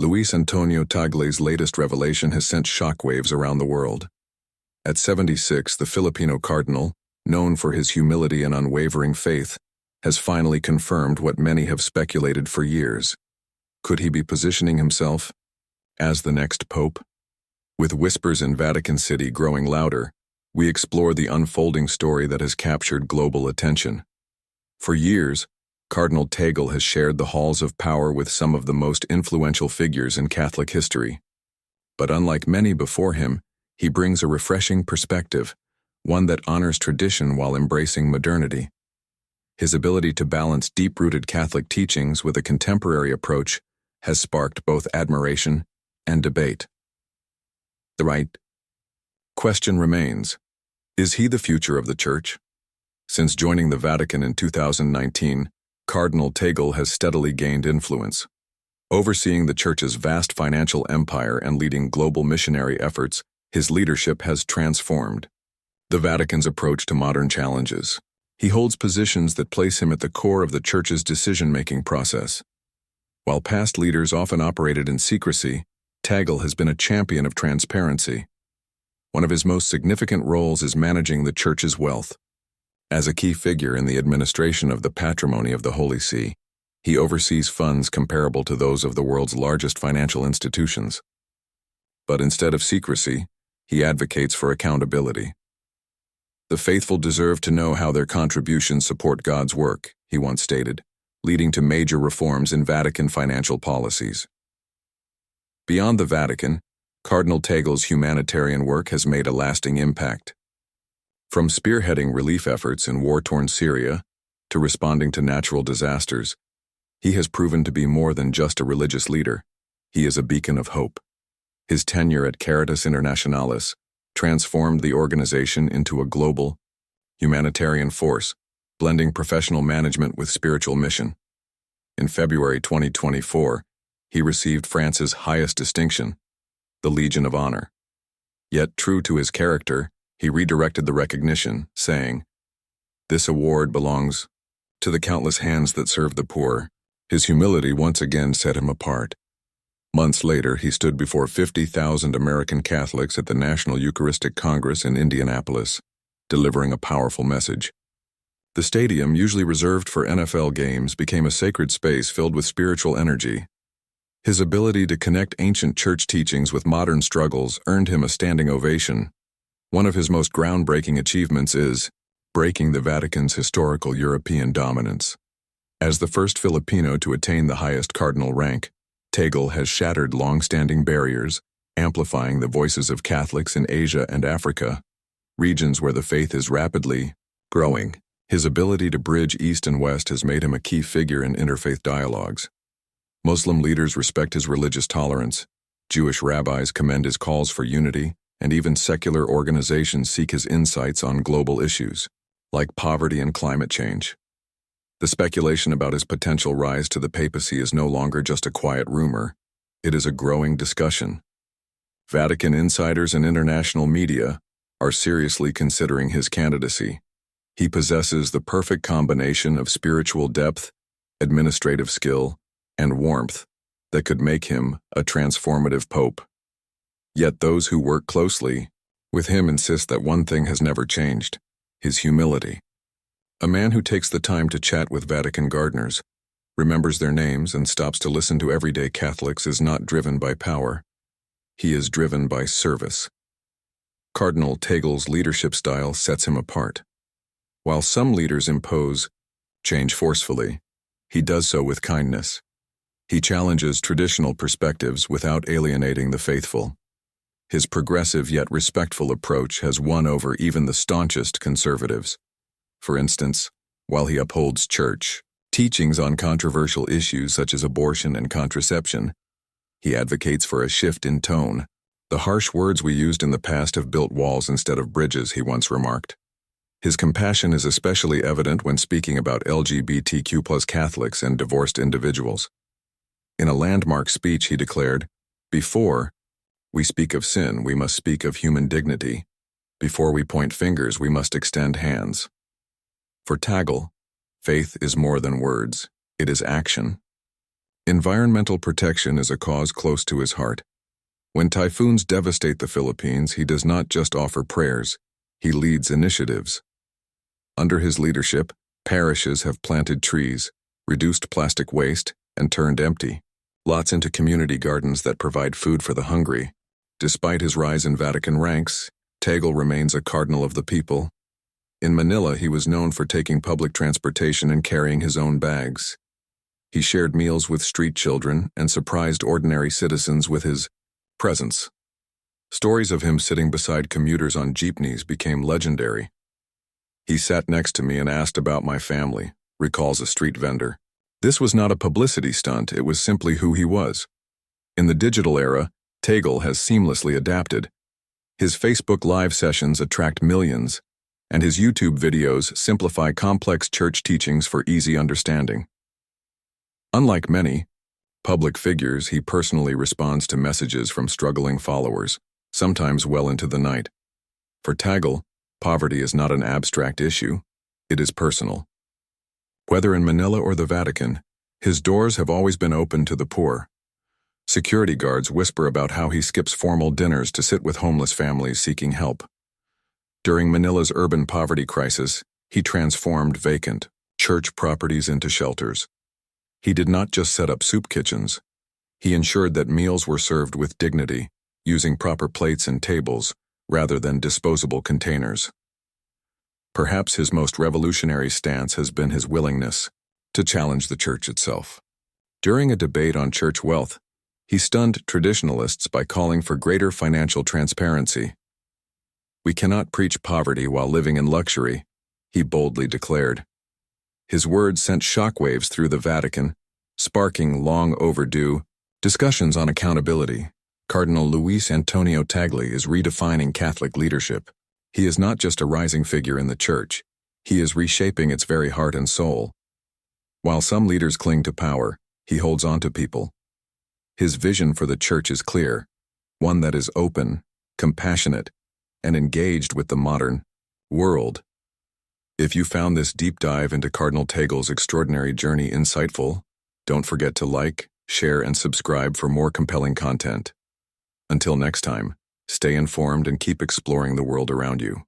Luis Antonio Tagle's latest revelation has sent shockwaves around the world. At 76, the Filipino cardinal, known for his humility and unwavering faith, has finally confirmed what many have speculated for years. Could he be positioning himself as the next pope? With whispers in Vatican City growing louder, we explore the unfolding story that has captured global attention. For years, Cardinal Tagle has shared the halls of power with some of the most influential figures in Catholic history. But unlike many before him, he brings a refreshing perspective, one that honors tradition while embracing modernity. His ability to balance deep-rooted Catholic teachings with a contemporary approach has sparked both admiration and debate. The right question remains: is he the future of the Church? Since joining the Vatican in 2019, Cardinal Tagle has steadily gained influence. Overseeing the Church's vast financial empire and leading global missionary efforts, his leadership has transformed the Vatican's approach to modern challenges. He holds positions that place him at the core of the Church's decision-making process. While past leaders often operated in secrecy, Tagle has been a champion of transparency. One of his most significant roles is managing the Church's wealth. As a key figure in the administration of the patrimony of the Holy See, he oversees funds comparable to those of the world's largest financial institutions. But instead of secrecy, he advocates for accountability. "The faithful deserve to know how their contributions support God's work," he once stated, leading to major reforms in Vatican financial policies. Beyond the Vatican, Cardinal Tagle's humanitarian work has made a lasting impact. From spearheading relief efforts in war-torn Syria to responding to natural disasters, he has proven to be more than just a religious leader. He is a beacon of hope. His tenure at Caritas Internationalis transformed the organization into a global, humanitarian force, blending professional management with spiritual mission. In February 2024, he received France's highest distinction, the Legion of Honor. Yet, true to his character, he redirected the recognition, saying, "This award belongs to the countless hands that serve the poor." His humility once again set him apart. Months later, he stood before 50,000 American Catholics at the National Eucharistic Congress in Indianapolis, delivering a powerful message. The stadium, usually reserved for NFL games, became a sacred space filled with spiritual energy. His ability to connect ancient church teachings with modern struggles earned him a standing ovation. One of his most groundbreaking achievements is breaking the Vatican's historical European dominance. As the first Filipino to attain the highest cardinal rank, Tagle has shattered long-standing barriers, amplifying the voices of Catholics in Asia and Africa, regions where the faith is rapidly growing. His ability to bridge East and West has made him a key figure in interfaith dialogues. Muslim leaders respect his religious tolerance, Jewish rabbis commend his calls for unity, and even secular organizations seek his insights on global issues, like poverty and climate change. The speculation about his potential rise to the papacy is no longer just a quiet rumor, it is a growing discussion. Vatican insiders and international media are seriously considering his candidacy. He possesses the perfect combination of spiritual depth, administrative skill, and warmth that could make him a transformative pope. Yet those who work closely with him insist that one thing has never changed: his humility. A man who takes the time to chat with Vatican gardeners, remembers their names, and stops to listen to everyday Catholics is not driven by power. He is driven by service. Cardinal Tagle's leadership style sets him apart. While some leaders impose change forcefully, he does so with kindness. He challenges traditional perspectives without alienating the faithful. His progressive yet respectful approach has won over even the staunchest conservatives. For instance, while he upholds church teachings on controversial issues such as abortion and contraception, he advocates for a shift in tone. "The harsh words we used in the past have built walls instead of bridges," he once remarked. His compassion is especially evident when speaking about LGBTQ+ Catholics and divorced individuals. In a landmark speech, he declared, "Before we speak of sin, we must speak of human dignity. Before we point fingers, we must extend hands." For Tagle, faith is more than words, it is action. Environmental protection is a cause close to his heart. When typhoons devastate the Philippines, he does not just offer prayers, he leads initiatives. Under his leadership, parishes have planted trees, reduced plastic waste, and turned empty lots into community gardens that provide food for the hungry. Despite his rise in Vatican ranks, Tagle remains a cardinal of the people. In Manila, he was known for taking public transportation and carrying his own bags. He shared meals with street children and surprised ordinary citizens with his presence. Stories of him sitting beside commuters on jeepneys became legendary. He sat next to me and asked about my family, recalls a street vendor. This was not a publicity stunt, it was simply who he was. In the digital era, Tagle has seamlessly adapted. His Facebook Live sessions attract millions, and his YouTube videos simplify complex church teachings for easy understanding. Unlike many public figures, he personally responds to messages from struggling followers, sometimes well into the night. For Tagle, poverty is not an abstract issue, it is personal. Whether in Manila or the Vatican, his doors have always been open to the poor. Security guards whisper about how he skips formal dinners to sit with homeless families seeking help. During Manila's urban poverty crisis, he transformed vacant church properties into shelters. He did not just set up soup kitchens. He ensured that meals were served with dignity, using proper plates and tables, rather than disposable containers. Perhaps his most revolutionary stance has been his willingness to challenge the church itself. During a debate on church wealth, he stunned traditionalists by calling for greater financial transparency. "We cannot preach poverty while living in luxury," he boldly declared. His words sent shockwaves through the Vatican, sparking long overdue discussions on accountability. Cardinal Luis Antonio Tagle is redefining Catholic leadership. He is not just a rising figure in the church, he is reshaping its very heart and soul. While some leaders cling to power, he holds on to people. His vision for the church is clear, one that is open, compassionate, and engaged with the modern world. If you found this deep dive into Cardinal Tagle's extraordinary journey insightful, don't forget to like, share, and subscribe for more compelling content. Until next time, stay informed and keep exploring the world around you.